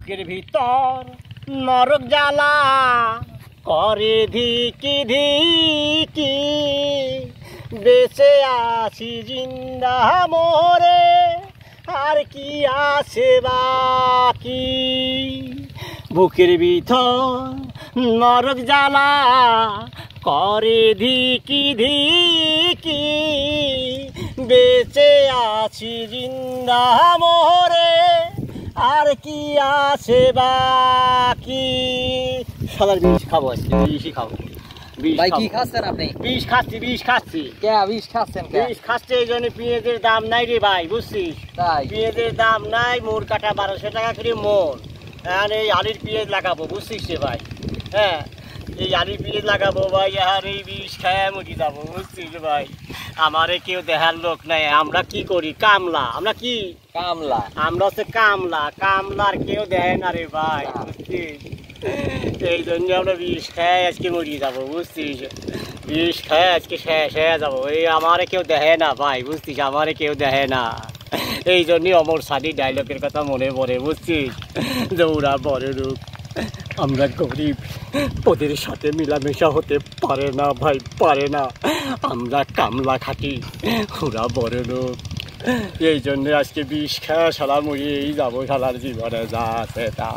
বুকের ভিতর নরক জ্বালা করে ধিকি ধিকি বেঁচে আছি জিন্দা মোরে আর কি আছে বাকি বুকের ভিতর নরক জ্বালা করে ধিকি ধিকি বেঁচে আছি জিন্দা মোরে আর কি আছে বাকি সবার বিষ খাবো আজকে বিষই খাবো ভাই কি খাচ্ছেন আপনি? বিষ খাচ্ছি কে বিষ খাচ্ছেন? বিষ খাচ্ছে এই জন্য পেঁয়াজের দাম নাই রে ভাই বুঝছিস তাই পেঁয়াজের দাম নাই মোর কাটা 1200 টাকা করে মন আর এই আলুর পেঁয়াজ লাগাবো বুঝছিস রে ভাই হ্যাঁ এই আলুর পেঁয়াজ লাগাবো ভাই আর এই বিষ খায় মরি যাবো বুঝছিস ভাই আমারে কেউ দেখার লোক নাই আমরা কি করি কামলা আমরা কি কামলা আমরা হচ্ছে কামলার কেউ দেখে না রে ভাই বুঝছিস এই জন্য আমরা বিষ খায় আজকে মরি যাবো বুঝছিস বিষ খায় আজকে শেষ হয়ে যাবো এই আমারে কেউ দেখে না ভাই বুঝছিস আমারে কেউ দেখে না এই জন্যই অমর সাদি ডায়লগের কথা মনে পড়ে বুঝছিস যে ওরা বড় লোক আমরা গরিব ওদের সাথে মিলামেশা হতে পারে না ভাই পারে না আমরা কামলা খাটি ওরা বড় লোক এই জন্য আজকে বিষ খায় সালা মরিয়েই যাবো সালার জীবনে যা আছে তা